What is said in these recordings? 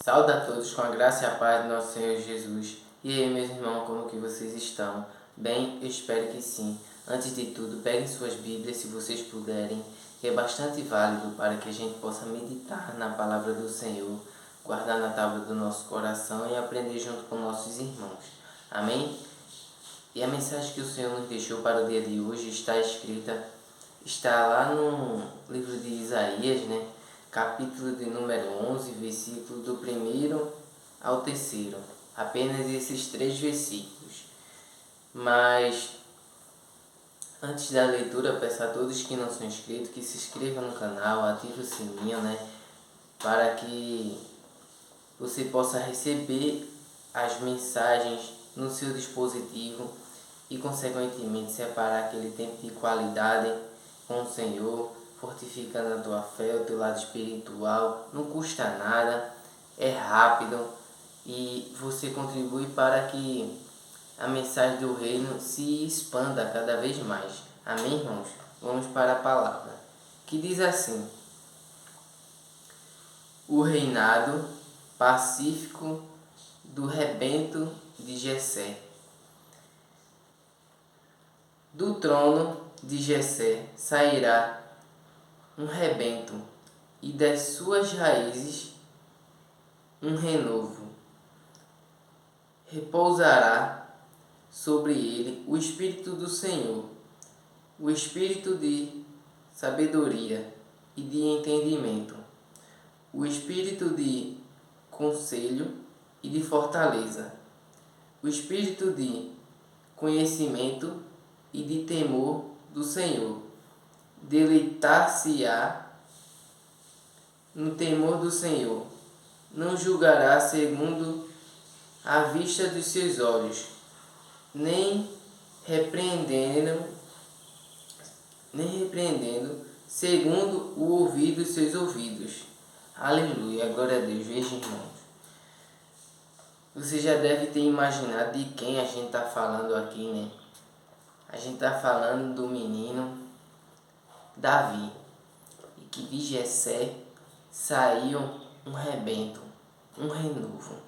Saúde a todos com a graça e a paz do nosso Senhor Jesus. E aí, meus irmãos, como que vocês estão? Bem, eu espero que sim. Antes de tudo, peguem suas Bíblias se vocês puderem, que é bastante válido para que a gente possa meditar na palavra do Senhor, guardar na tábua do nosso coração e aprender junto com nossos irmãos. Amém? E a mensagem que o Senhor nos deixou para o dia de hoje está lá no livro de Isaías, né? Capítulo de número 11, versículo do 1º ao 3º. Apenas esses 3 versículos. Mas, antes da leitura, peço a todos que não são inscritos que se inscrevam no canal, ative o sininho, né? Para que você possa receber as mensagens no seu dispositivo e, consequentemente, separar aquele tempo de qualidade com o Senhor, fortificando a tua fé, o teu lado espiritual. Não custa nada, é rápido e você contribui para que a mensagem do reino se expanda cada vez mais. Amém, irmãos? Vamos para a palavra, que diz assim: o reinado pacífico do rebento de Jessé. Do trono de Jessé sairá um rebento, e das suas raízes um renovo. Repousará sobre ele o Espírito do Senhor, o Espírito de sabedoria e de entendimento, o Espírito de conselho e de fortaleza, o Espírito de conhecimento e de temor do Senhor. Deleitar-se-á no temor do Senhor. Não julgará segundo a vista dos seus olhos, nem repreendendo segundo o ouvido dos seus ouvidos. Aleluia, glória a Deus. Veja, irmãos, você já deve ter imaginado de quem a gente está falando aqui, né? A gente está falando do menino Davi, e que de Jessé saiu um rebento, um renovo.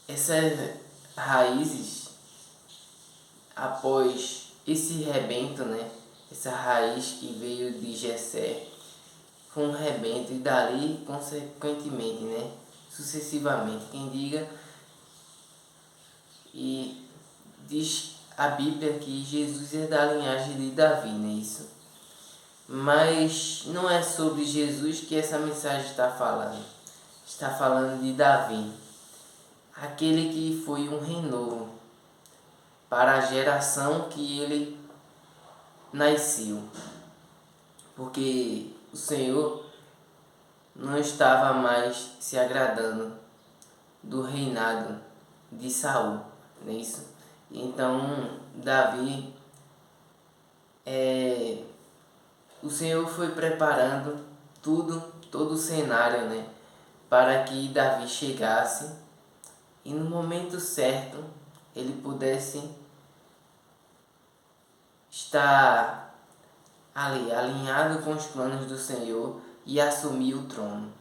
Essas raízes, após esse rebento, né? Essa raiz que veio de Jessé, foi um rebento, e dali, consequentemente, né? Sucessivamente, quem diga, e diz a Bíblia que Jesus é da linhagem de Davi, não é isso? Mas não é sobre Jesus que essa mensagem está falando. Está falando de Davi, aquele que foi um renovo para a geração que ele nasceu. Porque o Senhor não estava mais se agradando do reinado de Saul, não é isso? Então, Davi, o Senhor foi preparando todo o cenário, né, para que Davi chegasse e no momento certo ele pudesse estar ali, alinhado com os planos do Senhor e assumir o trono.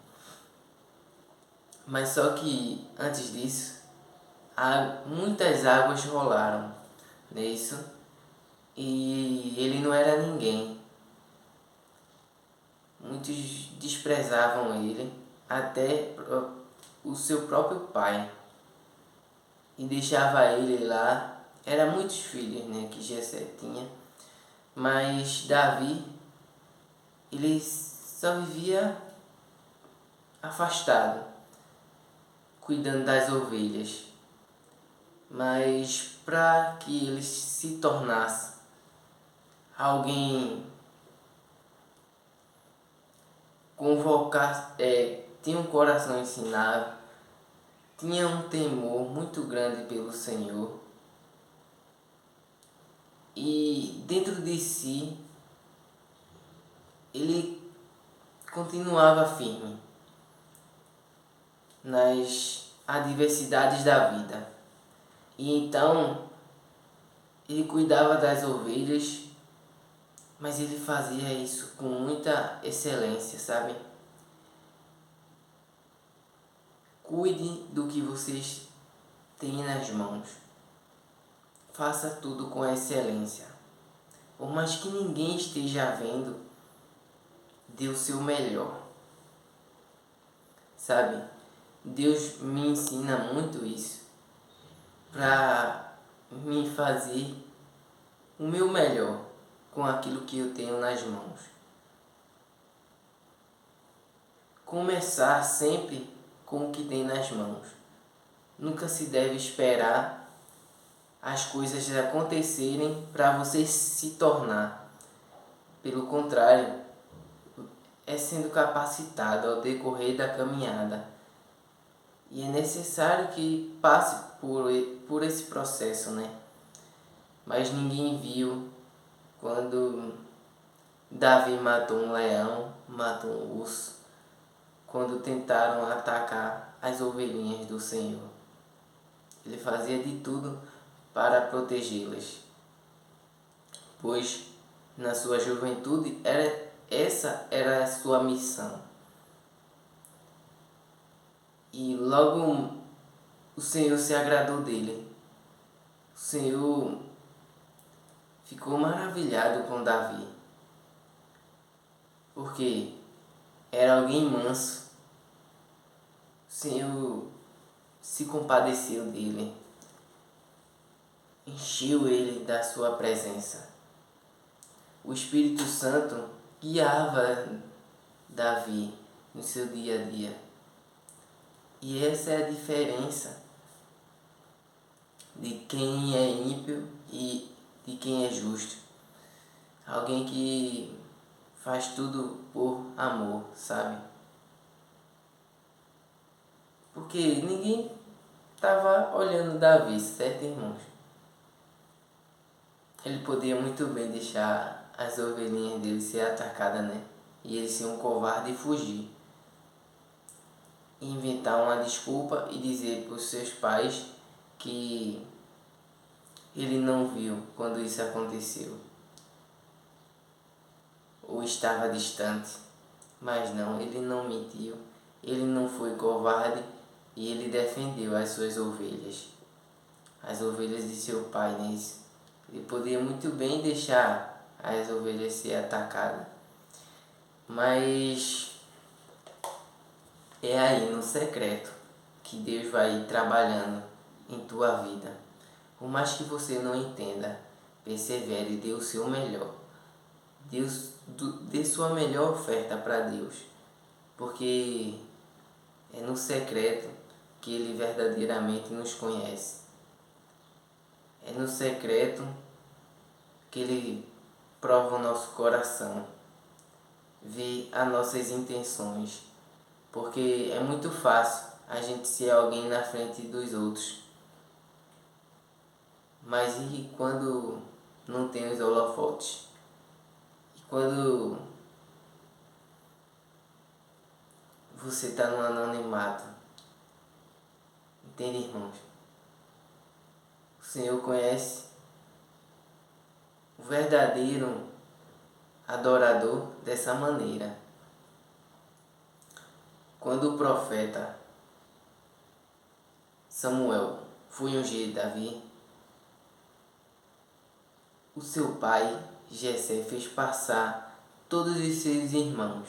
Mas só que antes disso, muitas águas rolaram, não é isso? E ele não era ninguém. Muitos desprezavam ele, até o seu próprio pai, e deixava ele lá. Eram muitos filhos, né, que Jessé tinha, mas Davi, ele só vivia afastado, cuidando das ovelhas. Mas para que ele se tornasse alguém tinha um coração ensinável, tinha um temor muito grande pelo Senhor, e dentro de si ele continuava firme nas adversidades da vida. E então ele cuidava das ovelhas, mas ele fazia isso com muita excelência, sabe? cuide do que vocês têm nas mãos. Faça tudo com excelência. Por mais que ninguém esteja vendo, dê o seu melhor. Sabe? Deus me ensina muito isso, para me fazer o meu melhor com aquilo que eu tenho nas mãos. Começar sempre com o que tem nas mãos. Nunca se deve esperar as coisas acontecerem para você se tornar. Pelo contrário, é sendo capacitado ao decorrer da caminhada. E é necessário que passe por esse processo, né? Mas ninguém viu quando Davi matou um leão, matou um urso, quando tentaram atacar as ovelhinhas do Senhor. Ele fazia de tudo para protegê-las, pois na sua juventude essa era a sua missão. E logo o Senhor se agradou dele. O Senhor ficou maravilhado com Davi, porque era alguém manso. O Senhor se compadeceu dele, encheu ele da sua presença. O Espírito Santo guiava Davi no seu dia a dia. E essa é a diferença de quem é ímpio e de quem é justo. Alguém que faz tudo por amor, sabe? Porque ninguém estava olhando Davi, certo, irmãos? Ele podia muito bem deixar as ovelhinhas dele ser atacadas, né? E ele ser um covarde e fugir. Inventar uma desculpa e dizer para os seus pais que ele não viu quando isso aconteceu, ou estava distante. Mas não, ele não mentiu, ele não foi covarde e ele defendeu as suas ovelhas, as ovelhas de seu pai nisso. Ele poderia muito bem deixar as ovelhas ser atacadas, mas é aí no secreto que Deus vai trabalhando em tua vida. Por mais que você não entenda, persevere e dê o seu melhor. Dê sua melhor oferta para Deus, porque é no secreto que Ele verdadeiramente nos conhece. É no secreto que Ele prova o nosso coração, vê as nossas intenções, porque é muito fácil a gente ser alguém na frente dos outros. Mas e quando não tem os holofotes? E quando você está no anonimato? Entende, irmãos? O Senhor conhece o verdadeiro adorador dessa maneira. Quando o profeta Samuel foi ungir Davi, o seu pai Jessé fez passar todos os seus irmãos.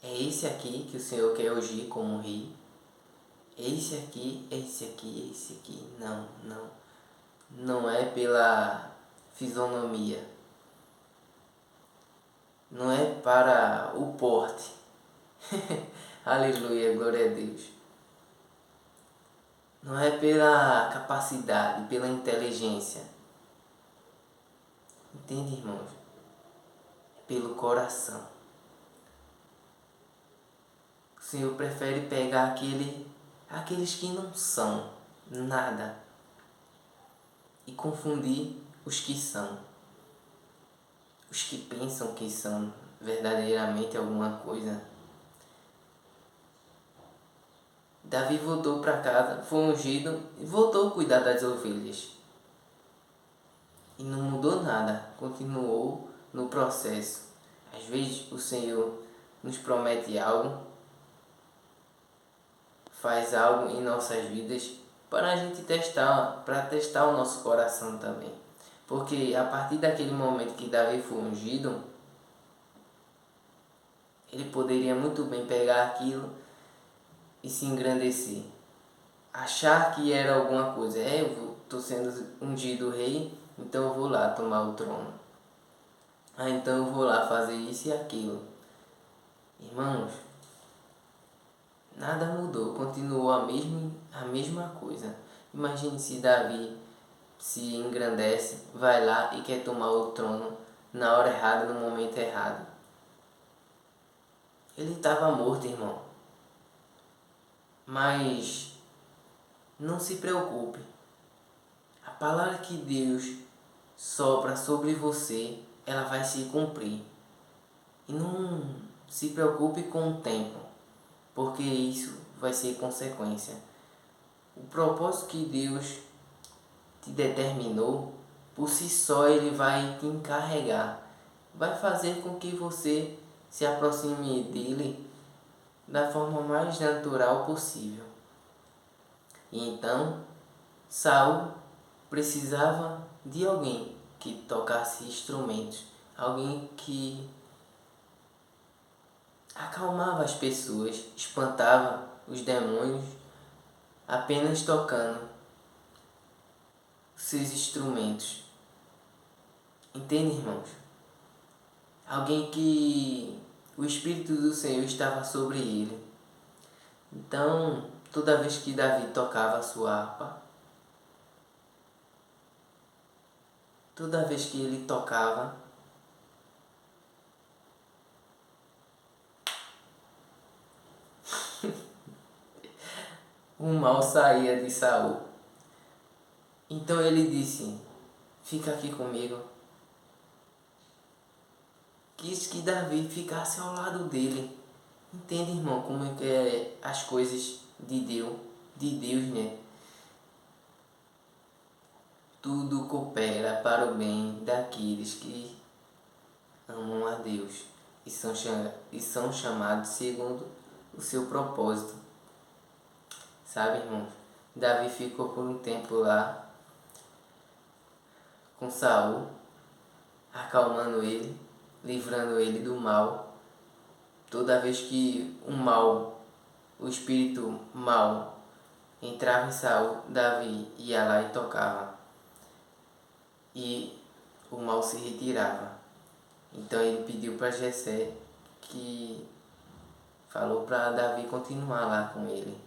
É esse aqui que o Senhor quer ungir como rei? É esse aqui, esse aqui, esse aqui. Não, não. Não é pela fisionomia. Não é para o porte. Aleluia, glória a Deus. Não é pela capacidade, pela inteligência. Entende, irmãos? É pelo coração. O Senhor prefere pegar aqueles que não são nada e confundir os que são. Os que pensam que são verdadeiramente alguma coisa. Davi voltou para casa, foi ungido e voltou a cuidar das ovelhas. E não mudou nada, continuou no processo. Às vezes o Senhor nos promete algo faz algo em nossas vidas para a gente testar, para testar o nosso coração também. Porque a partir daquele momento que Davi foi ungido, ele poderia muito bem pegar aquilo e se engrandecer. Achar que era alguma coisa. Eu estou sendo ungido rei, então eu vou lá tomar o trono. Então eu vou lá fazer isso e aquilo. Irmãos, nada mudou, continuou a mesma coisa. Imagine se Davi se engrandece, vai lá e quer tomar o trono na hora errada, no momento errado. Ele estava morto, irmão. Mas não se preocupe. A palavra que Deus sopra sobre você, ela vai se cumprir. E não se preocupe com o tempo, porque isso vai ser consequência. O propósito que Deus te determinou, por si só ele vai te encarregar. Vai fazer com que você se aproxime dele da forma mais natural possível. E então, Saul precisava de alguém que tocasse instrumentos, alguém que acalmava as pessoas, espantava os demônios apenas tocando seus instrumentos. Entende, irmãos? Alguém que o Espírito do Senhor estava sobre ele. Então, toda vez que Davi tocava a sua harpa, toda vez que ele tocava, o mal saía de Saul. Então ele disse: fica aqui comigo. Quis que Davi ficasse ao lado dele. Entende, irmão, como é que é as coisas de Deus, né? Tudo coopera para o bem daqueles que amam a Deus e são chamados segundo o seu propósito. Sabe, irmãos? Davi ficou por um tempo lá com Saul, acalmando ele, livrando ele do mal. Toda vez que o espírito mal entrava em Saul, Davi ia lá e tocava. E o mal se retirava. Então ele pediu para Jessé, que falou para Davi continuar lá com ele.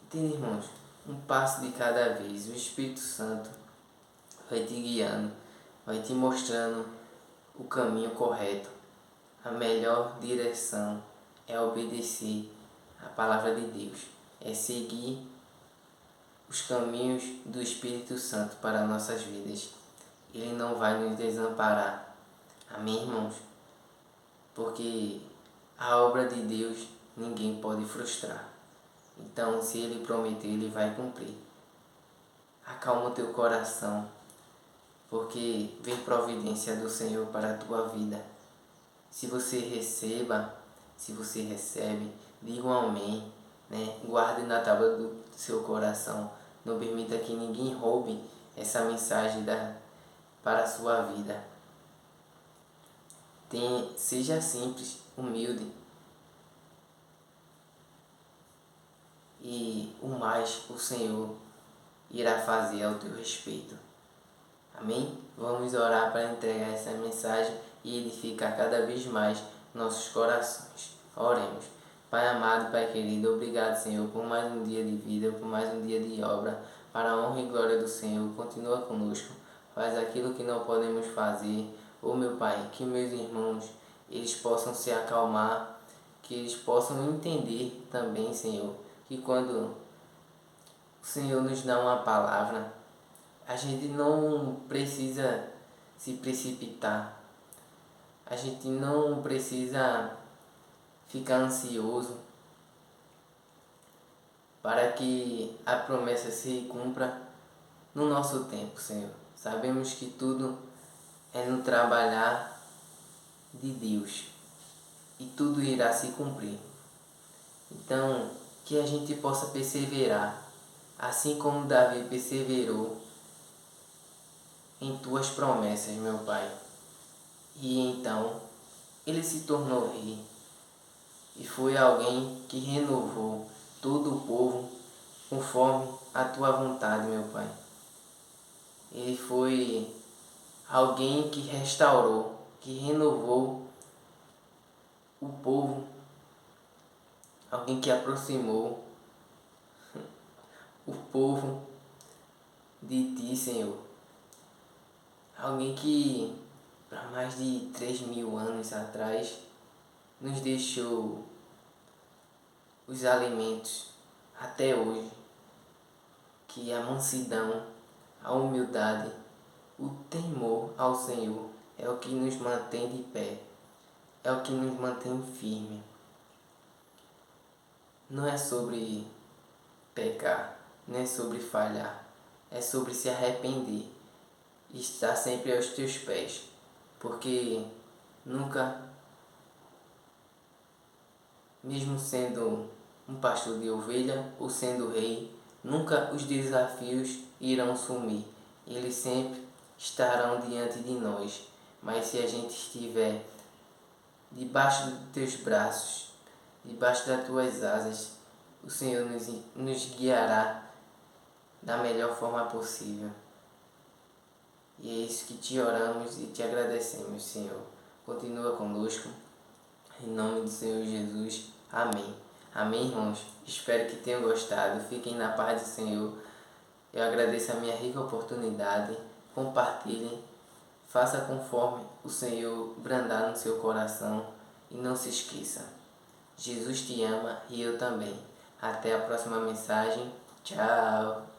Entende, irmãos? Um passo de cada vez. O Espírito Santo vai te guiando, vai te mostrando o caminho correto. A melhor direção é obedecer a palavra de Deus. É seguir os caminhos do Espírito Santo para nossas vidas. Ele não vai nos desamparar. Amém, irmãos? Porque a obra de Deus ninguém pode frustrar. Então, se Ele prometeu, Ele vai cumprir. Acalma o teu coração, porque vem providência do Senhor para a tua vida. Se você recebe, diga um amém, né? Guarde na tábua do seu coração. Não permita que ninguém roube essa mensagem para a sua vida. Seja simples, humilde. E o mais o Senhor irá fazer ao teu respeito. Amém? Vamos orar para entregar essa mensagem e edificar cada vez mais nossos corações. Oremos. Pai amado, Pai querido, obrigado, Senhor, por mais um dia de vida, por mais um dia de obra. Para a honra e glória do Senhor, continua conosco. Faz aquilo que não podemos fazer. Oh, meu Pai, que meus irmãos, eles possam se acalmar, que eles possam entender também, Senhor, que quando o Senhor nos dá uma palavra, a gente não precisa se precipitar. A gente não precisa ficar ansioso para que a promessa se cumpra no nosso tempo, Senhor. Sabemos que tudo é no trabalhar de Deus e tudo irá se cumprir. Então, que a gente possa perseverar, assim como Davi perseverou em tuas promessas, meu Pai. E então, ele se tornou rei e foi alguém que renovou todo o povo conforme a tua vontade, meu Pai. Ele foi alguém que restaurou, que renovou o povo, alguém que aproximou o povo de ti, Senhor. Alguém que, para mais de 3.000 anos atrás, nos deixou os alimentos até hoje, que a mansidão, a humildade, o temor ao Senhor é o que nos mantém de pé, é o que nos mantém firme. Não é sobre pecar, não é sobre falhar, é sobre se arrepender e estar sempre aos teus pés, porque nunca, mesmo sendo um pastor de ovelha ou sendo rei, nunca os desafios irão sumir, eles sempre estarão diante de nós, mas se a gente estiver debaixo dos teus braços, debaixo das tuas asas, o Senhor nos guiará da melhor forma possível. E é isso que te oramos e te agradecemos, Senhor. Continua conosco, em nome do Senhor Jesus. Amém. Amém, irmãos? Espero que tenham gostado. Fiquem na paz do Senhor. Eu agradeço a minha rica oportunidade. Compartilhem. Faça conforme o Senhor brandar no seu coração. E não se esqueça. Jesus te ama e eu também. Até a próxima mensagem. Tchau.